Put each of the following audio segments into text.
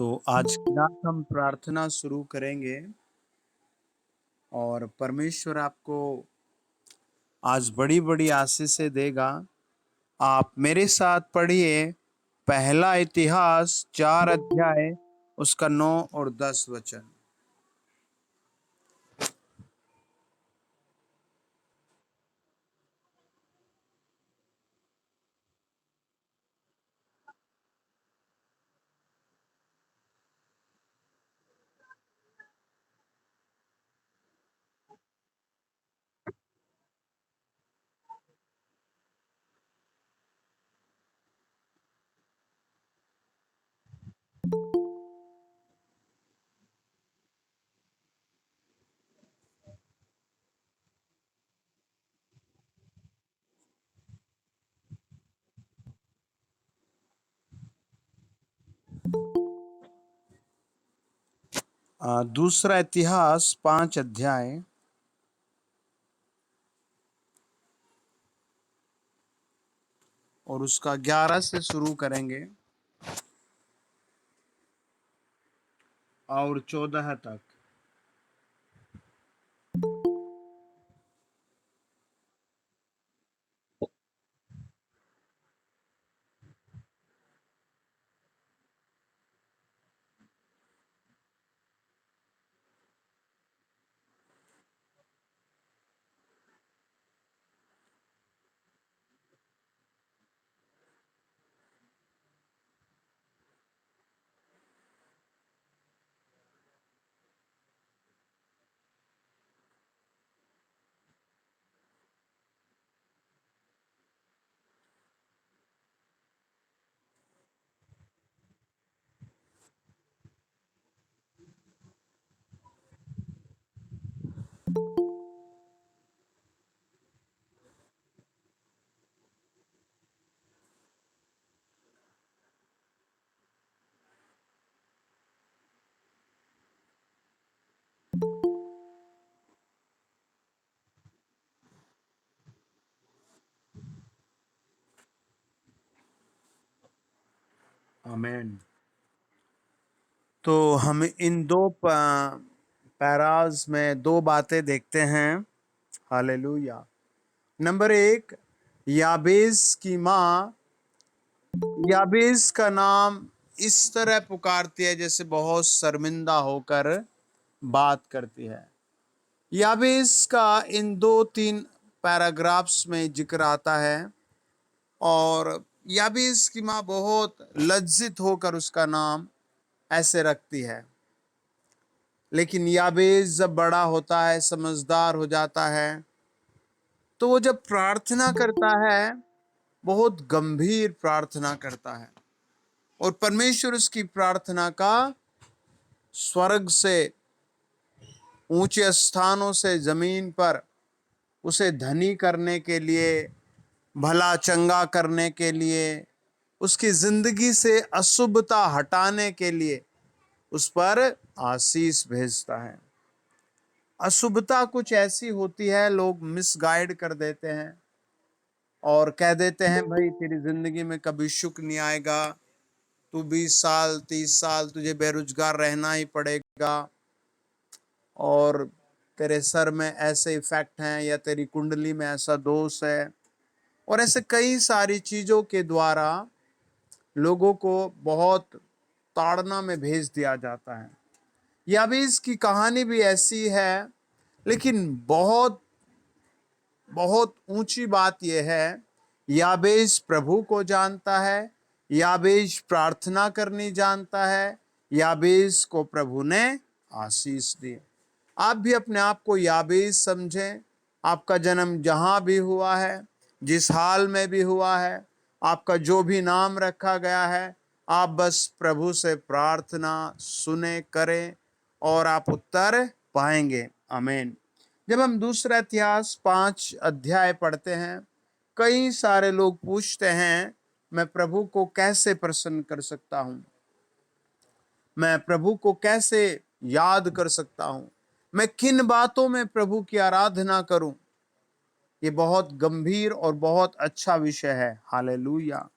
तो आज की रात हम प्रार्थना शुरू करेंगे और परमेश्वर आपको आज बड़ी-बड़ी आशीषें देगा। आप मेरे साथ पढ़िए पहला इतिहास 4 अध्याय उसका 9 और 10 वचन। दूसरा इतिहास 5 अध्याय और उसका 11 से शुरू करेंगे और 14 तक। आमीन। तो हम इन दो पैराज में दो बातें देखते हैं। हालेलुया। नंबर 1, याबेस की माँ याबेस का नाम इस तरह पुकारती है जैसे बहुत शर्मिंदा होकर बात करती है। याबेस का इन 2-3 पैराग्राफ्स में जिक्र आता है और याबेस की माँ बहुत लज्जित होकर उसका नाम ऐसे रखती है। लेकिन याबेस जब बड़ा होता है, समझदार हो जाता है, तो वो जब प्रार्थना करता है, बहुत गंभीर प्रार्थना करता है और परमेश्वर उसकी प्रार्थना का स्वर्ग से, ऊंचे स्थानों से जमीन पर उसे धनी करने के लिए, भला चंगा करने के लिए, उसकी जिंदगी से अशुभता हटाने के लिए उस पर आशीष भेजता है। अशुभता कुछ ऐसी होती है, लोग मिसगाइड कर देते हैं और कह देते हैं भाई तेरी जिंदगी में कभी सुख नहीं आएगा, तू 20 साल 30 साल तुझे बेरोजगार रहना ही पड़ेगा और तेरे सर में ऐसे इफेक्ट हैं या तेरी कुंडली में ऐसा दोष है, और ऐसे कई सारी चीजों के द्वारा लोगों को बहुत ताड़ना में भेज दिया जाता है। याबेस की कहानी भी ऐसी है, लेकिन बहुत बहुत ऊंची बात यह है, याबेस प्रभु को जानता है, याबेस प्रार्थना करनी जानता है, याबेस को प्रभु ने आशीष दी। आप भी अपने आप को याबेस समझें। आपका जन्म जहां भी हुआ है, जिस हाल में भी हुआ है, आपका जो भी नाम रखा गया है, आप बस प्रभु से प्रार्थना सुने करें और आप उत्तर पाएंगे। आमीन। जब हम दूसरा इतिहास 5 अध्याय पढ़ते हैं, कई सारे लोग पूछते हैं मैं प्रभु को कैसे प्रसन्न कर सकता हूं, मैं प्रभु को कैसे याद कर सकता हूं, मैं किन बातों में प्रभु की आराधना करूं। ये बहुत गंभीर और बहुत अच्छा विषय है। हालेलुया।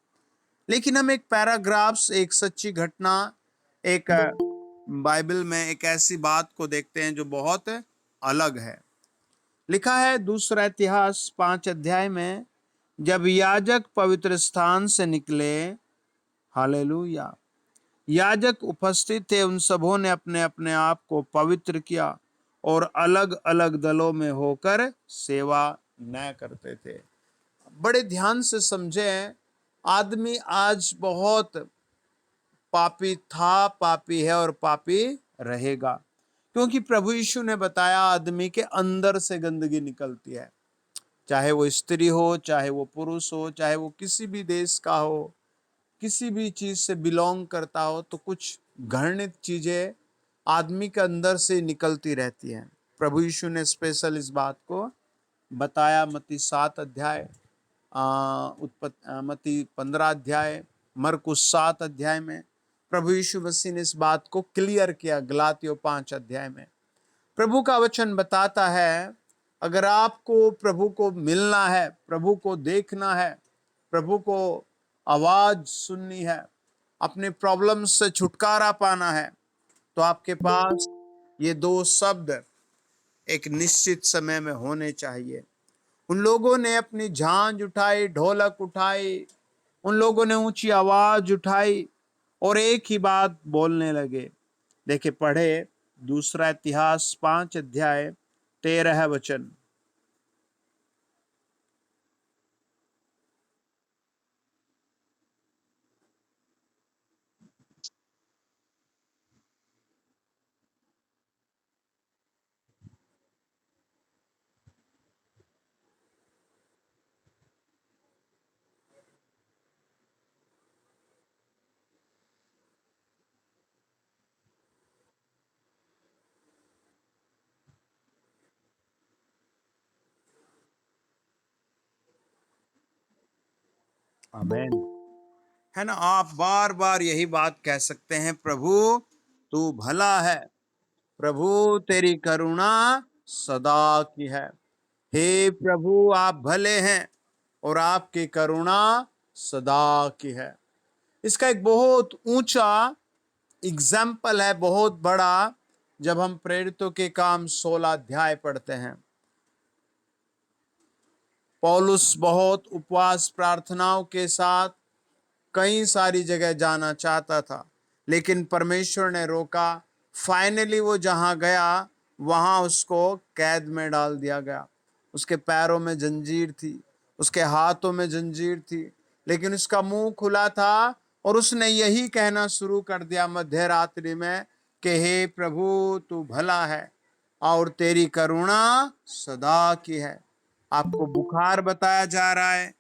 लेकिन हम एक पैराग्राफ्स, एक सच्ची घटना एक बाइबल में एक ऐसी बात को देखते हैं जो बहुत अलग है। लिखा है दूसरा इतिहास 5 अध्याय में, जब याजक पवित्र स्थान से निकले, हालेलुया, याजक उपस्थित थे, उन सबों ने अपने अपने आप को पवित्र किया और अलग अलग दलों में होकर सेवा न करते थे। बड़े ध्यान से समझें, आदमी आज बहुत पापी था, पापी है और पापी रहेगा, क्योंकि प्रभु यीशु ने बताया आदमी के अंदर से गंदगी निकलती है। चाहे वो स्त्री हो, चाहे वो पुरुष हो, चाहे वो किसी भी देश का हो, किसी भी चीज से बिलोंग करता हो, तो कुछ घृणित चीजें आदमी के अंदर से निकलती रहती हैं। प्रभु यीशु ने स्पेशल इस बात को बताया। मत्ती 7 अध्याय, मत्ती 15 अध्याय, मरकुस 7 अध्याय में प्रभु यीशु मसीह ने इस बात को क्लियर किया। गलातियों 5 अध्याय में प्रभु का वचन बताता है, अगर आपको प्रभु को मिलना है, प्रभु को देखना है, प्रभु को आवाज सुननी है, अपने प्रॉब्लम से छुटकारा पाना है, तो आपके पास ये 2 शब्द एक निश्चित समय में होने चाहिए। उन लोगों ने अपनी झांझ उठाई, ढोलक उठाई, उन लोगों ने ऊंची आवाज उठाई और एक ही बात बोलने लगे। देखिए, पढ़े दूसरा इतिहास 5 अध्याय 13 वचन। आमेन। है ना, आप बार बार यही बात कह सकते हैं, प्रभु तू भला है, प्रभु तेरी करुणा सदा की है। हे प्रभु, आप भले हैं और आपकी करुणा सदा की है। इसका एक बहुत ऊंचा एग्जाम्पल है, बहुत बड़ा, जब हम प्रेरितों के काम 16 अध्याय पढ़ते हैं। पौलुस बहुत उपवास प्रार्थनाओं के साथ कई सारी जगह जाना चाहता था, लेकिन परमेश्वर ने रोका। फाइनली वो जहां गया, वहां उसको कैद में डाल दिया गया। उसके पैरों में जंजीर थी, उसके हाथों में जंजीर थी, लेकिन उसका मुंह खुला था और उसने यही कहना शुरू कर दिया मध्य रात्रि में कि हे प्रभु तू भला है और तेरी करुणा सदा की है। आपको बुखार बताया जा रहा है,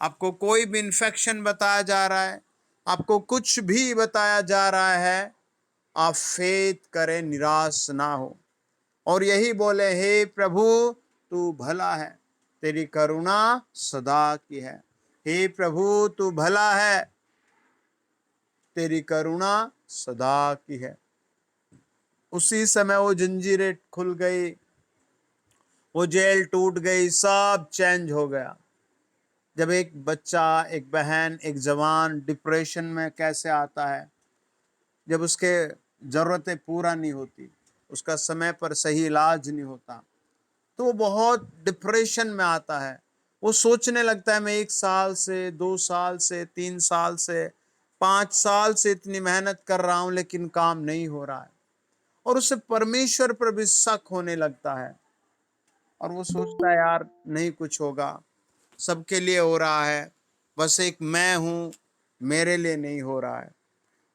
आपको कोई भी इन्फेक्शन बताया जा रहा है, आपको कुछ भी बताया जा रहा है, आप फेथ करें, निराश ना हो और यही बोले, हे प्रभु तू भला है, तेरी करुणा सदा की है। हे प्रभु तू भला है, तेरी करुणा सदा की है। उसी समय वो जंजीरें खुल गई, वो जेल टूट गई, सब चेंज हो गया। जब एक बच्चा, एक बहन, एक जवान डिप्रेशन में कैसे आता है, जब उसके ज़रूरतें पूरा नहीं होती, उसका समय पर सही इलाज नहीं होता, तो वो बहुत डिप्रेशन में आता है। वो सोचने लगता है, मैं 1 साल से, 2 साल से, 3 साल से, 5 साल से इतनी मेहनत कर रहा हूं, लेकिन काम नहीं हो रहा है। और उसे परमेश्वर पर भी शक होने लगता है और वो सोचता है, यार नहीं कुछ होगा, सबके लिए हो रहा है, बस एक मैं हूं, मेरे लिए नहीं हो रहा है।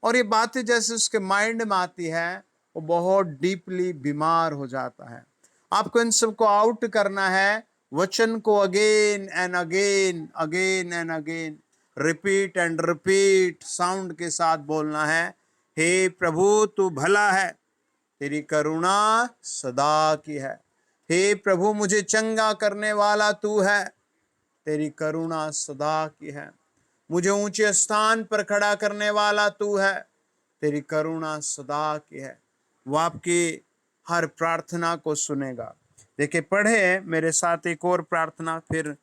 और ये बातें जैसे उसके माइंड में आती है, वो बहुत डीपली बीमार हो जाता है। आपको इन सबको आउट करना है, वचन को again and again, again and again, repeat and repeat sound के साथ बोलना है, हे प्रभु तू भला है, तेरी करुणा सदा की है। हे प्रभु मुझे चंगा करने वाला तू है, तेरी करुणा सदा की है। मुझे ऊंचे स्थान पर खड़ा करने वाला तू है, तेरी करुणा सदा की है। वो आपकी हर प्रार्थना को सुनेगा। देखिए, पढ़े मेरे साथ एक और प्रार्थना, फिर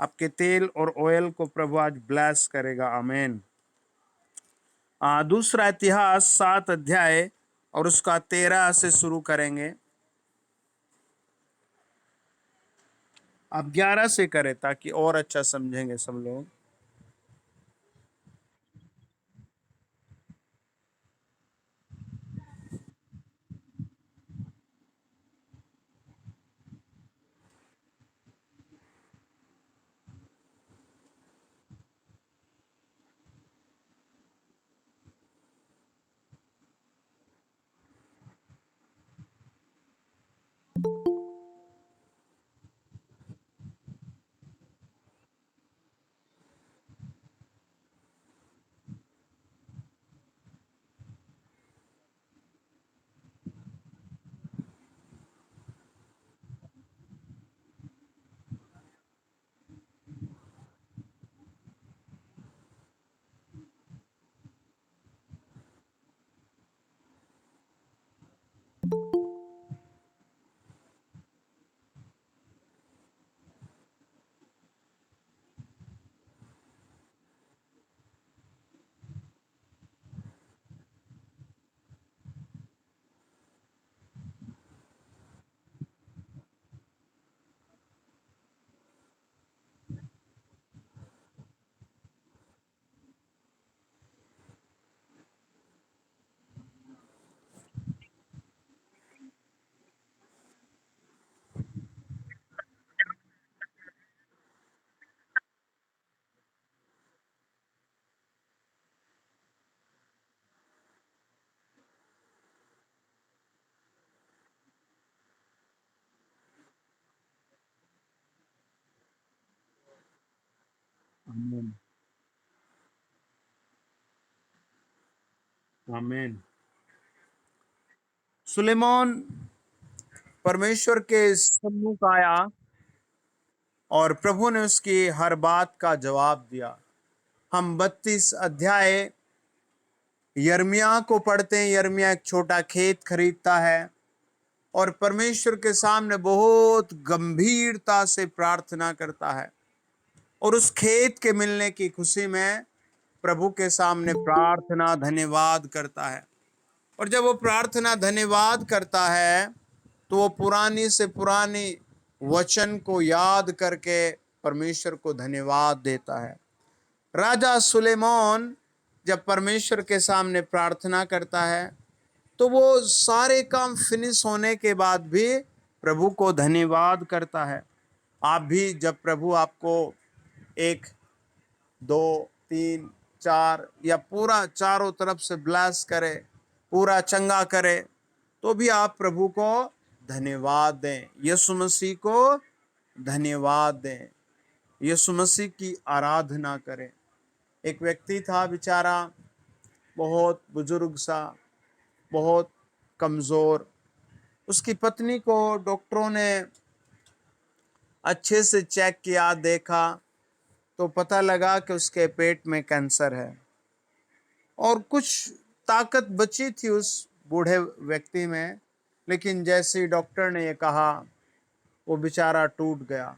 आपके तेल और ऑयल को प्रभु आज ब्लेस करेगा। आमीन। दूसरा इतिहास 7 अध्याय और उसका 13 से शुरू करेंगे। आप 11 से करें ताकि और अच्छा समझेंगे सब लोग। आमीन। आमीन। सुलेमान परमेश्वर के सम्मुख आया और प्रभु ने उसकी हर बात का जवाब दिया। हम 32 अध्याय यिर्मयाह को पढ़ते हैं। यिर्मयाह एक छोटा खेत खरीदता है और परमेश्वर के सामने बहुत गंभीरता से प्रार्थना करता है और उस खेत के मिलने की खुशी में प्रभु के सामने प्रार्थना धन्यवाद करता है। और जब वो प्रार्थना धन्यवाद करता है तो वो पुरानी से पुरानी वचन को याद करके परमेश्वर को धन्यवाद देता है। राजा सुलेमान जब परमेश्वर के सामने प्रार्थना करता है तो वो सारे काम फिनिश होने के बाद भी प्रभु को धन्यवाद करता है। आप भी जब प्रभु आपको 1 2 3 4 या पूरा चारों तरफ से ब्लेस करे, पूरा चंगा करे, तो भी आप प्रभु को धन्यवाद दें, यीशु मसीह को धन्यवाद दें, यीशु मसीह की आराधना करें। एक व्यक्ति था बेचारा, बहुत बुजुर्ग सा, बहुत कमज़ोर। उसकी पत्नी को डॉक्टरों ने अच्छे से चेक किया, देखा तो पता लगा कि उसके पेट में कैंसर है और कुछ ताकत बची थी उस बूढ़े व्यक्ति में। लेकिन जैसे ही डॉक्टर ने ये कहा वो बेचारा टूट गया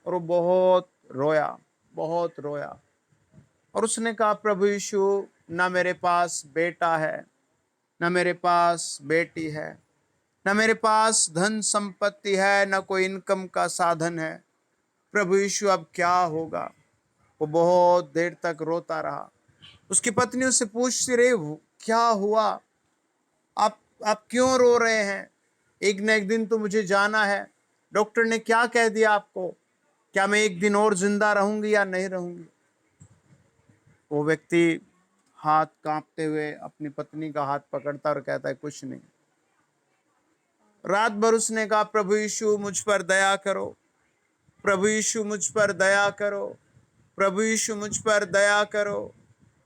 और वो बहुत रोया, बहुत रोया। और उसने कहा, प्रभु यीशु, ना मेरे पास बेटा है, ना मेरे पास बेटी है, ना मेरे पास धन संपत्ति है, ना कोई इनकम का साधन है। प्रभु यीशु अब क्या होगा? वो बहुत देर तक रोता रहा। उसकी पत्नी उससे पूछती रही, क्या हुआ? आप क्यों रो रहे हैं? एक न एक दिन तो मुझे जाना है। डॉक्टर ने क्या कह दिया आपको? क्या मैं एक दिन और जिंदा रहूंगी या नहीं रहूंगी? वो व्यक्ति हाथ कांपते हुए अपनी पत्नी का हाथ पकड़ता और कहता है, कुछ नहीं। रात भर उसने कहा, प्रभु यीशु मुझ पर दया करो, प्रभु यीशु मुझ पर दया करो, प्रभु यीशु मुझ पर दया करो,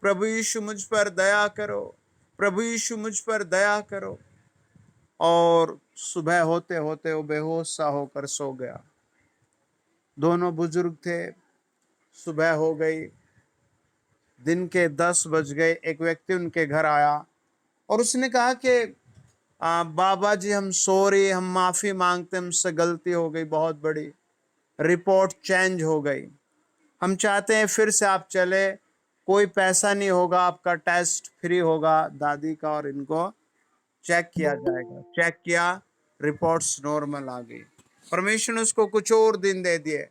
प्रभु यीशु मुझ पर दया करो, प्रभु यीशु मुझ पर दया करो। और सुबह होते होते वो बेहोश सा होकर सो गया। दोनों बुजुर्ग थे। सुबह हो गई, दिन के 10 बज गए। एक व्यक्ति उनके घर आया और उसने कहा कि बाबा जी, हम सॉरी, हम माफ़ी मांगते, हमसे गलती हो गई बहुत बड़ी, रिपोर्ट चेंज हो गई, हम चाहते हैं फिर से आप चले, कोई पैसा नहीं होगा, आपका टेस्ट फ्री होगा दादी का, और इनको चेक किया जाएगा। चेक किया, रिपोर्ट्स नॉर्मल आ गई। परमेश्वर ने उसको कुछ और दिन दे दिए।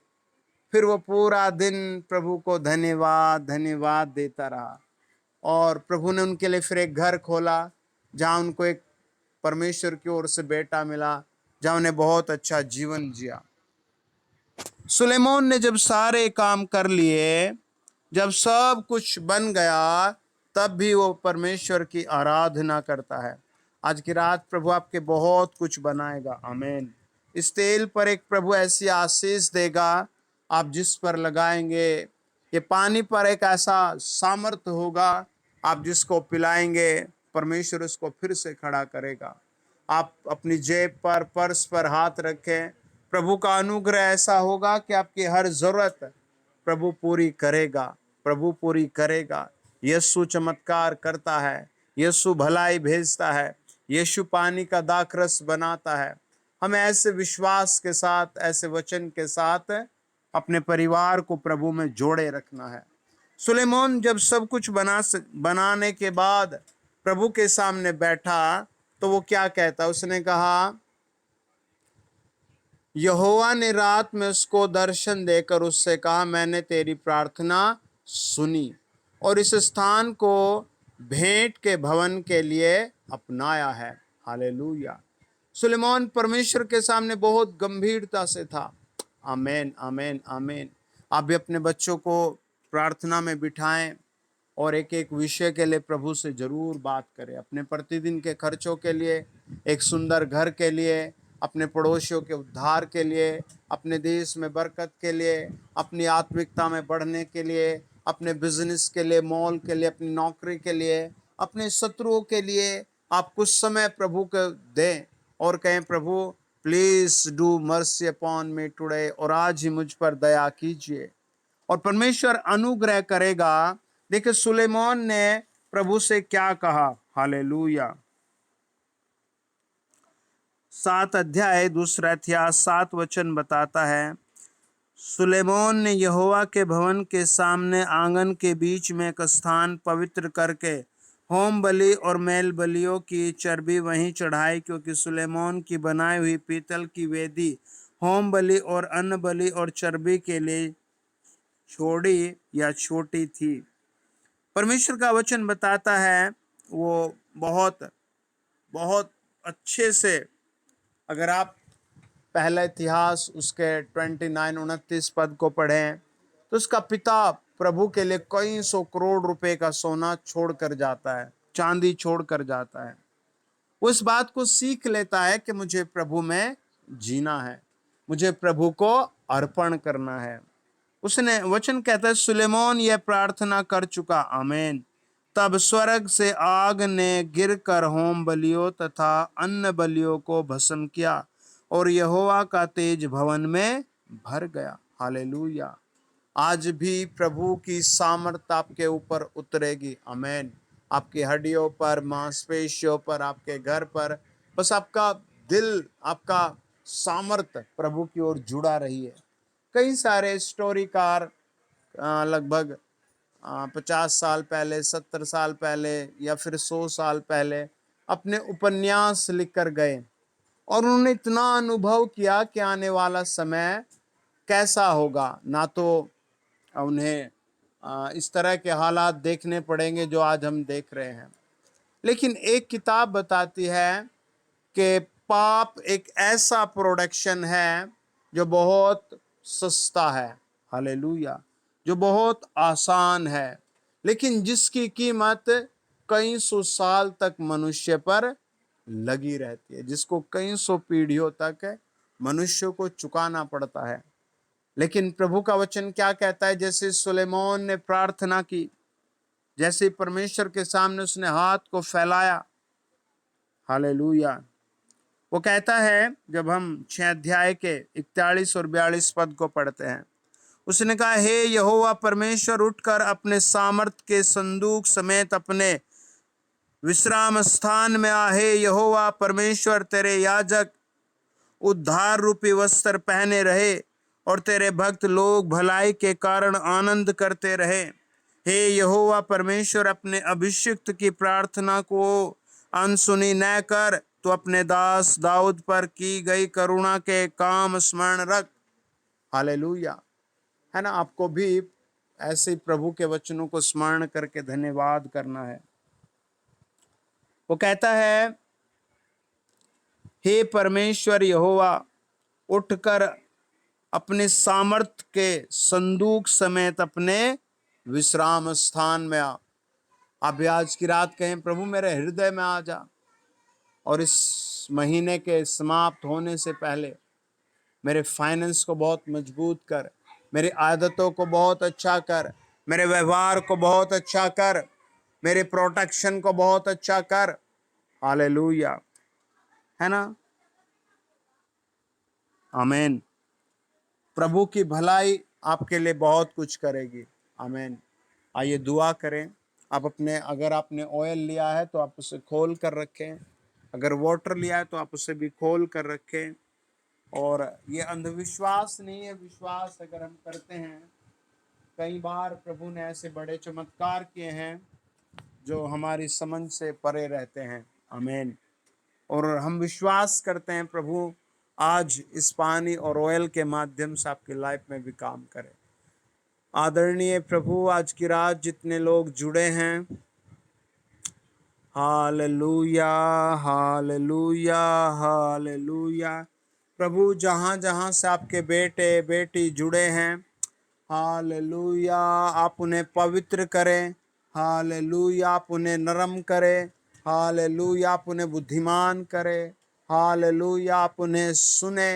फिर वो पूरा दिन प्रभु को धन्यवाद धन्यवाद देता रहा, और प्रभु ने उनके लिए फिर एक घर खोला, जहाँ उनको एक परमेश्वर की ओर से बेटा मिला, जहाँ उन्हें बहुत अच्छा जीवन जिया। सुलेमान ने जब सारे काम कर लिए, जब सब कुछ बन गया, तब भी वो परमेश्वर की आराधना करता है। आज की रात प्रभु आपके बहुत कुछ बनाएगा, आमीन। इस तेल पर एक प्रभु ऐसी आशीष देगा, आप जिस पर लगाएंगे, ये पानी पर एक ऐसा सामर्थ्य होगा, आप जिसको पिलाएंगे परमेश्वर उसको फिर से खड़ा करेगा। आप अपनी जेब पर, पर्स पर हाथ रखें, प्रभु का अनुग्रह ऐसा होगा कि आपकी हर जरूरत प्रभु पूरी करेगा, प्रभु पूरी करेगा। यीशु चमत्कार करता है, यीशु भलाई भेजता है, यीशु पानी का दाखरस बनाता है। हमें ऐसे विश्वास के साथ, ऐसे वचन के साथ अपने परिवार को प्रभु में जोड़े रखना है। सुलेमान जब सब कुछ बनाने के बाद प्रभु के सामने बैठा, तो वो क्या कहता, उसने कहा, यहोवा ने रात में उसको दर्शन देकर उससे कहा, मैंने तेरी प्रार्थना सुनी और इस स्थान को भेंट के भवन के लिए अपनाया है। हालेलुया। सुलेमान परमेश्वर के सामने बहुत गंभीरता से था। आमीन, आमीन, आमीन। आप भी अपने बच्चों को प्रार्थना में बिठाएं और एक एक विषय के लिए प्रभु से जरूर बात करें। अपने प्रतिदिन के खर्चों के लिए, एक सुंदर घर के लिए, अपने पड़ोसियों के उद्धार के लिए, अपने देश में बरकत के लिए, अपनी आत्मिकता में बढ़ने के लिए, अपने बिजनेस के लिए, मॉल के लिए, अपनी नौकरी के लिए, अपने शत्रुओं के लिए आप कुछ समय प्रभु को दें और कहें, प्रभु please do mercy upon me today, और आज ही मुझ पर दया कीजिए, और परमेश्वर अनुग्रह करेगा। देखिए सुलेमान ने प्रभु से क्या कहा। हालेलुया। 7 अध्याय 2 इतिहास 7 वचन बताता है, सुलेमान ने यहोवा के भवन के सामने आंगन के बीच में एक स्थान पवित्र करके होम बलि और मेल बलियों की चर्बी वहीं चढ़ाई, क्योंकि सुलेमान की बनाई हुई पीतल की वेदी होम बलि और अन्न बलि और चर्बी के लिए छोड़ी या छोटी थी। परमेश्वर का वचन बताता है, वो बहुत बहुत अच्छे से, अगर आप पहला इतिहास उसके 29-29 पद को पढ़ें, तो उसका पिता प्रभु के लिए कई सौ करोड़ रुपए का सोना छोड़ कर जाता है, चांदी छोड़ कर जाता है। वो इस बात को सीख लेता है कि मुझे प्रभु में जीना है, मुझे प्रभु को अर्पण करना है। उसने वचन कहता है, सुलेमान यह प्रार्थना कर चुका, आमीन। तब स्वर्ग से आग ने गिरकर होम बलियों तथा अन्न बलियों को भस्म किया और यहोवा का तेज भवन में भर गया। हालेलुया। आज भी प्रभु की सामर्थ आपके ऊपर उतरेगी, आमीन। आपकी हड्डियों पर, मांसपेशियों पर, आपके घर पर, बस आपका दिल, आपका सामर्थ प्रभु की ओर जुड़ा रही है। कई सारे स्टोरीकार लगभग 50 साल पहले, 70 साल पहले या फिर 100 साल पहले अपने उपन्यास लिख कर गए, और उन्होंने इतना अनुभव किया कि आने वाला समय कैसा होगा। ना तो उन्हें इस तरह के हालात देखने पड़ेंगे जो आज हम देख रहे हैं, लेकिन एक किताब बताती है कि पाप एक ऐसा प्रोडक्शन है जो बहुत सस्ता है। हालेलुया। जो बहुत आसान है, लेकिन जिसकी कीमत कई सौ साल तक मनुष्य पर लगी रहती है, जिसको कई सौ पीढ़ियों तक मनुष्य को चुकाना पड़ता है। लेकिन प्रभु का वचन क्या कहता है, जैसे सुलेमान ने प्रार्थना की, जैसे परमेश्वर के सामने उसने हाथ को फैलाया, हालेलुया, वो कहता है, जब हम 6 अध्याय के 41 और 42 पद को पढ़ते हैं, उसने कहा, हे यहोवा परमेश्वर, उठकर अपने सामर्थ के संदूक समेत अपने विश्राम स्थान में आ। हे यहोवा परमेश्वर, तेरे याजक उद्धार रूपी वस्त्र पहने रहे और तेरे भक्त लोग भलाई के कारण आनंद करते रहे। हे यहोवा परमेश्वर, अपने अभिषिक्त की प्रार्थना को अनसुनी न कर, तो अपने दास दाऊद पर की गई करुणा के काम स्मरण रख। हालेलुया। है ना, आपको भी ऐसे प्रभु के वचनों को स्मरण करके धन्यवाद करना है। वो कहता है, हे परमेश्वर यहोवा, उठकर अपने सामर्थ के संदूक समेत अपने विश्राम स्थान में आ। आप भी आज की रात कहें, प्रभु मेरे हृदय में आ जा, और इस महीने के समाप्त होने से पहले मेरे फाइनेंस को बहुत मजबूत कर, मेरी आदतों को बहुत अच्छा कर, मेरे व्यवहार को बहुत अच्छा कर, मेरे प्रोटेक्शन को बहुत अच्छा कर। हालेलुया। है ना, आमीन। प्रभु की भलाई आपके लिए बहुत कुछ करेगी। आमीन। आइए दुआ करें। आप अपने, अगर आपने ऑयल लिया है तो आप उसे खोल कर रखें, अगर वाटर लिया है तो आप उसे भी खोल कर रखें। और ये अंधविश्वास नहीं है, विश्वास अगर हम करते हैं। कई बार प्रभु ने ऐसे बड़े चमत्कार किए हैं जो हमारी समझ से परे रहते हैं। आमीन। और हम विश्वास करते हैं प्रभु आज इस पानी और ऑयल के माध्यम से आपकी लाइफ में भी काम करे। आदरणीय प्रभु, आज की रात जितने लोग जुड़े हैं, हालेलुया, हालेलुया, हालेलुया। प्रभु जहाँ जहाँ से आपके बेटे बेटी जुड़े हैं, हालेलुया, आप उन्हें पवित्र करें। हालेलुया, आप उन्हें नरम करें। हालेलुया, आप उन्हें बुद्धिमान करें। हालेलुया, आप उन्हें सुने।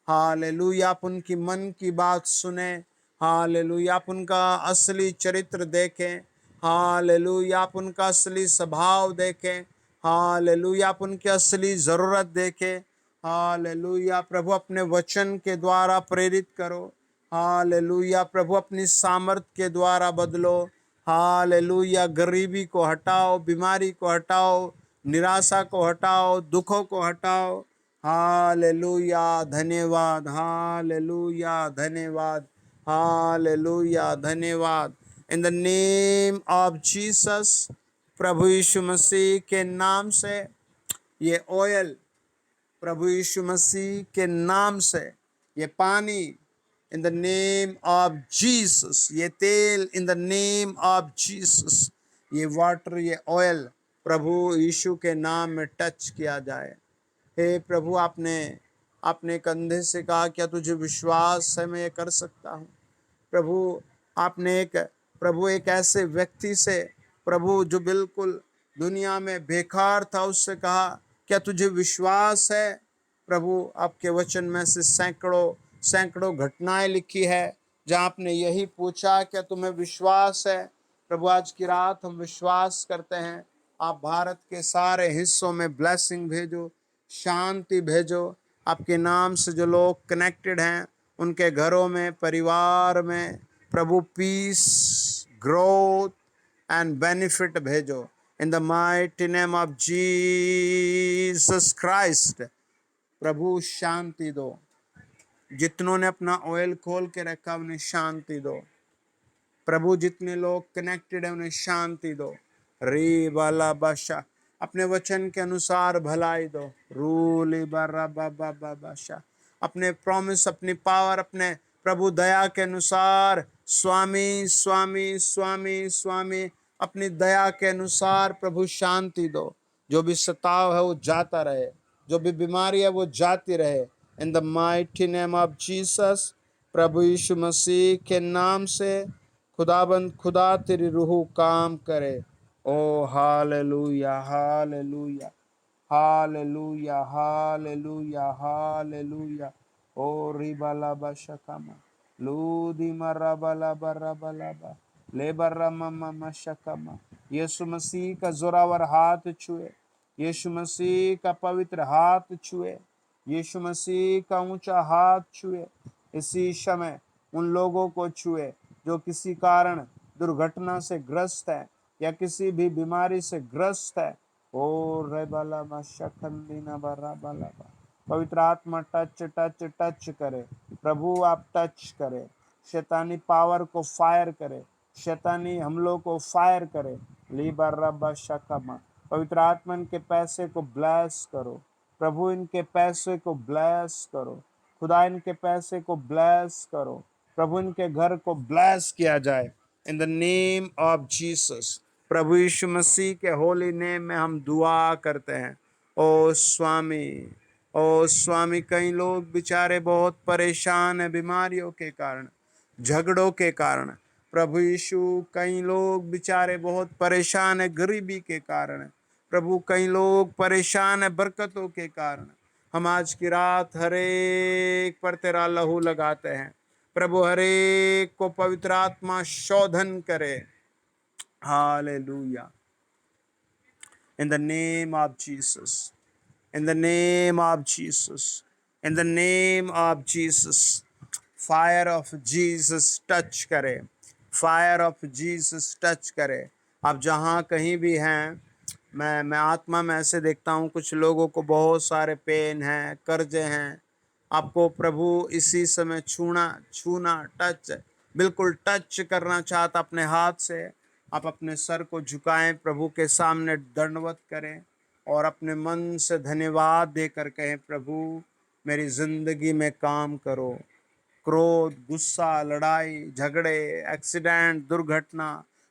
हालेलुया, आप उनकी मन की बात सुने। हालेलुया, आप उनका असली चरित्र देखें। हालेलुया, आप उनका असली स्वभाव देखें। हालेलुया, आप उनकी असली ज़रूरत देखें। हालेलुया, प्रभु अपने वचन के द्वारा प्रेरित करो। हालेलुया, प्रभु अपनी सामर्थ के द्वारा बदलो। हालेलुया, गरीबी को हटाओ, बीमारी को हटाओ, निराशा को हटाओ, दुखों को हटाओ। हालेलुया, धन्यवाद। हालेलुया, धन्यवाद। हालेलुया, धन्यवाद। In the name of Jesus, प्रभु यीशु मसीह के नाम से ये ऑयल, प्रभु यीशु मसीह के नाम से ये पानी, इन द नेम ऑफ जीसस, ये तेल इन द नेम ऑफ जीसस, ये वाटर, ये ऑयल प्रभु यीशु के नाम में टच किया जाए। हे प्रभु, आपने अपने कंधे से कहा, क्या तुझे विश्वास है मैं ये कर सकता हूँ। प्रभु, आपने एक ऐसे व्यक्ति से, प्रभु जो बिल्कुल दुनिया में बेकार था, उससे कहा, क्या तुझे विश्वास है। प्रभु, आपके वचन में से सैकड़ों सैकड़ों घटनाएं लिखी है जहाँ आपने यही पूछा, क्या तुम्हें विश्वास है। प्रभु, आज की रात हम विश्वास करते हैं, आप भारत के सारे हिस्सों में ब्लेसिंग भेजो, शांति भेजो। आपके नाम से जो लोग कनेक्टेड हैं उनके घरों में, परिवार में, प्रभु पीस, ग्रोथ एंड बेनिफिट भेजो in the mighty name of Jesus Christ. प्रभु शांति दो, जितनों ने अपना ऑयल खोल के रखा उन्हें शांति दो। प्रभु, जितने लोग कनेक्टेड है उन्हें शांति दो। री बाला बाशा, अपने वचन के अनुसार भलाई दो। रूली बारा बाबा बाशा, अपने प्रॉमिस, अपनी पावर, अपने प्रभु दया के अनुसार, स्वामी स्वामी स्वामी स्वामी, अपनी दया के अनुसार प्रभु शांति दो। जो भी सताव है वो जाता रहे, जो भी बीमारी है वो जाती रहे। In the mighty name of Jesus, प्रभु यीशु मसीह के नाम से खुदाबंद, खुदा तेरी रूह काम करे। ओ hallelujah, hallelujah, hallelujah, hallelujah, hallelujah. ओ रिबाला बशकमा, लूदी मराबला बराबलाबा, ले बर्रमा शकमा। यीशु मसीह का जोरावर हाथ छुए, यीशु मसीह का पवित्र हाथ छुए, यीशु मसीह का ऊंचा हाथ छुए। इसी समय उन लोगों को छुए जो किसी कारण दुर्घटना से ग्रस्त है या किसी भी बीमारी से ग्रस्त है। ओ रेबाला मशकंदीना बराबलाबा, पवित्र आत्मा टच टच टच करे। प्रभु, आप टच करे, शैतानी पावर को फायर करे, शैतानी हमलों को फायर करे। लीबर रब्बा शकमा, पवित्र आत्मा इनके पैसे को ब्लेस करो प्रभु, इनके पैसे को ब्लेस करो खुदा, इनके पैसे को ब्लेस करो प्रभु, इनके घर को ब्लेस किया जाए in the name of Jesus. प्रभु यीशु मसीह के होली नेम में हम दुआ करते हैं। ओ स्वामी, ओ स्वामी, कई लोग बेचारे बहुत परेशान हैं बीमारियों के कारण, झगड़ों के कारण। प्रभु यीशु, कई लोग बेचारे बहुत परेशान है गरीबी के कारण। प्रभु, कई लोग परेशान है बरकतों के कारण। हम आज की रात हर एक पर तेरा लहू लगाते हैं प्रभु, हर एक को पवित्र आत्मा शोधन करे। Hallelujah. In the name of Jesus, in the name of Jesus, in the name of Jesus, fire of Jesus touch करे, फायर ऑफ जीसस टच करे। आप जहाँ कहीं भी हैं, मैं आत्मा में ऐसे देखता हूँ कुछ लोगों को बहुत सारे पेन हैं, कर्जे हैं। आपको प्रभु इसी समय छूना टच, बिल्कुल टच करना चाहता अपने हाथ से। आप अपने सर को झुकाएं, प्रभु के सामने दंडवत करें और अपने मन से धन्यवाद देकर कहें, प्रभु मेरी जिंदगी में काम करो। क्रोध, गुस्सा, लड़ाई झगड़े, एक्सीडेंट,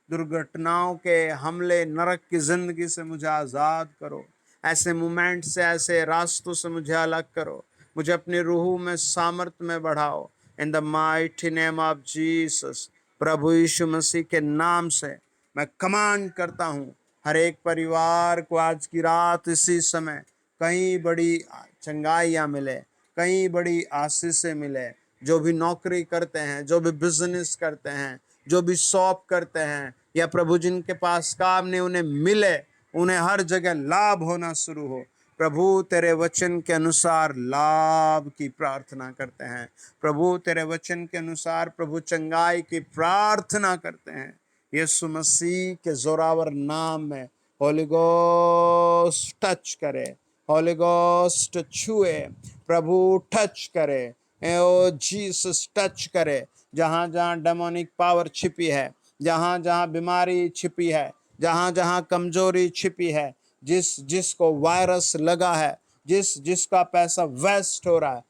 दुर्घटनाओं के हमले, नरक की जिंदगी से मुझे आज़ाद करो। ऐसे मोमेंट से, ऐसे रास्तों से मुझे अलग करो। मुझे अपनी रूह में सामर्थ्य में बढ़ाओ। In the mighty name of Jesus, प्रभु यीशु मसीह के नाम से मैं कमांड करता हूँ, हर एक परिवार को आज की रात इसी समय कई बड़ी चंगाइयाँ मिले, कई बड़ी आशीषें मिले। जो भी नौकरी करते हैं, जो भी बिजनेस करते हैं, जो भी शॉप करते हैं, या प्रभु जिनके पास काम नहीं उन्हें मिले, उन्हें हर जगह लाभ होना शुरू हो। प्रभु तेरे वचन के अनुसार लाभ की प्रार्थना करते हैं। प्रभु तेरे वचन के अनुसार प्रभु चंगाई की प्रार्थना करते हैं। यीशु मसीह के जोरावर नाम में होली गोस्ट टच करे, होली गोस्ट छुए, प्रभु टच करे, ओ जीसस टच करे। जहाँ जहाँ डेमोनिक पावर छिपी है, जहाँ जहाँ बीमारी छिपी है, जहाँ जहाँ कमजोरी छिपी है, जिसको वायरस लगा है, जिसका पैसा वेस्ट हो रहा है,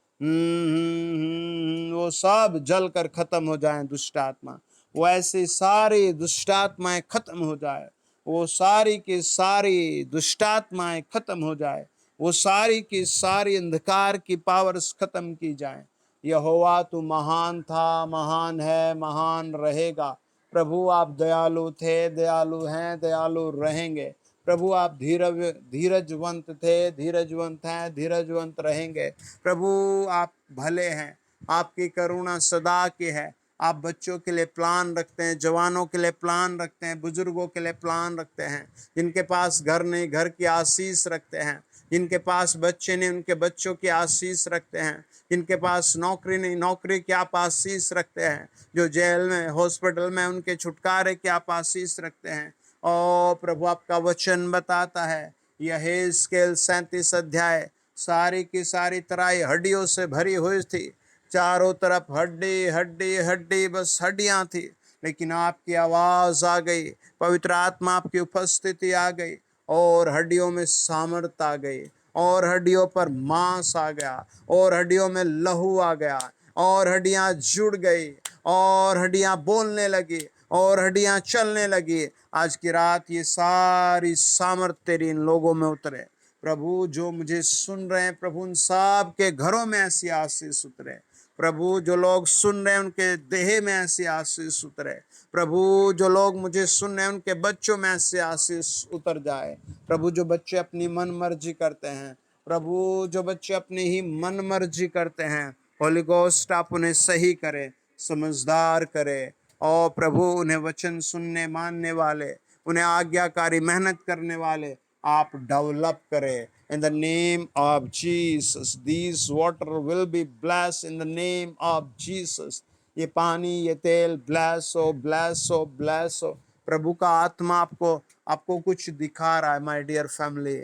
वो सब जल कर खत्म हो जाए दुष्ट आत्मा। वो ऐसी सारी दुष्ट आत्माएं खत्म हो जाए, वो सारी की सारी दुष्ट आत्माएं खत्म हो जाए, वो सारी की सारी अंधकार की पावर्स खत्म की जाए। यहोवा तू महान था, महान है, महान रहेगा। प्रभु आप दयालु थे, दयालु हैं, दयालु रहेंगे। प्रभु आप धीरजवंत थे, धीरजवंत हैं, धीरजवंत रहेंगे। प्रभु आप भले हैं, आपकी करुणा सदा की है। आप बच्चों के लिए प्लान रखते हैं, जवानों के लिए प्लान रखते हैं, बुजुर्गों के लिए प्लान रखते हैं। जिनके पास घर नहीं, घर की आशीष रखते हैं। जिनके पास बच्चे नहीं, उनके बच्चों की आशीष रखते हैं। जिनके पास नौकरी नहीं, नौकरी की आप आशीष रखते हैं। जो जेल में, हॉस्पिटल में, उनके छुटकारे की आप आशीष रखते हैं। और प्रभु आपका वचन बताता है, यह हेजकेल 37 अध्याय, सारी की सारी तराई हड्डियों से भरी हुई थी। चारों तरफ हड्डी हड्डी हड्डी, बस हड्डियां थी। लेकिन आपकी आवाज आ गई, पवित्र आत्मा आपकी उपस्थिति आ गई, और हड्डियों में सामर्थ आ गई, और हड्डियों पर मांस आ गया, और हड्डियों में लहू आ गया, और हड्डियां जुड़ गई, और हड्डियां बोलने लगी, और हड्डियां चलने लगी। आज की रात ये सारी सामर्थ तेरी इन लोगों में उतरे। प्रभु जो मुझे सुन रहे हैं, प्रभु उन सब के घरों में ऐसी आशीष उतरे। प्रभु जो लोग सुन रहे हैं उनके देह में ऐसी आशीष उतरे। प्रभु जो लोग मुझे सुन रहे हैं उनके बच्चों में ऐसी आशीष उतर जाए। प्रभु जो बच्चे अपनी मन मर्जी करते हैं, प्रभु जो बच्चे अपनी ही मन मर्जी करते हैं, होली गोस्ट आप उन्हें सही करे, समझदार करे। और प्रभु उन्हें वचन सुनने मानने वाले, उन्हें आज्ञाकारी मेहनत करने वाले आप डेवलप करें। In the name of Jesus, these water will be blessed in the name of Jesus. ये पानी, ये तेल ब्लेस हो, ब्लेस हो, ब्लेस हो। प्रभु का आत्मा आपको कुछ दिखा रहा है माय डियर फैमिली।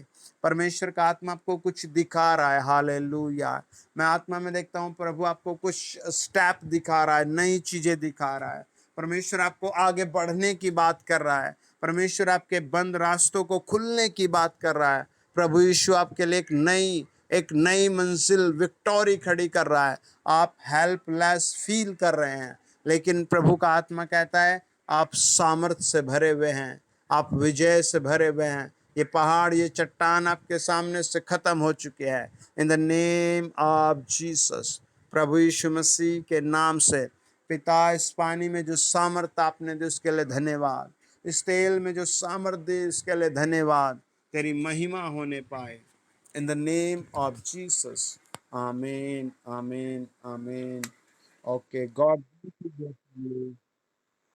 परमेश्वर का आत्मा आपको कुछ दिखा रहा है। हालेलुया। मैं आत्मा में देखता हूँ प्रभु आपको कुछ स्टेप दिखा रहा है, नई चीजें दिखा रहा है। परमेश्वर आपको आगे बढ़ने की बात कर रहा है। परमेश्वर आपके बंद रास्तों को खुलने की बात कर रहा है। प्रभु यीशु आपके लिए एक नई मंजिल विक्टोरी खड़ी कर रहा है। आप हेल्पलेस फील कर रहे हैं, लेकिन प्रभु का आत्मा कहता है आप सामर्थ्य से भरे हुए हैं, आप विजय से भरे हुए हैं। ये पहाड़, ये चट्टान आपके सामने से खत्म हो चुके हैं। In the name of Jesus, प्रभु यीशु मसीह के नाम से। पिता, इस पानी में जो सामर्थ आपने दी उसके लिए धन्यवाद। इस तेल में जो सामर्थ दी इसके लिए धन्यवाद। तेरी महिमा होने पाए। इन द नेम ऑफ जीसस, आमीन, आमीन, आमीन। Okay, God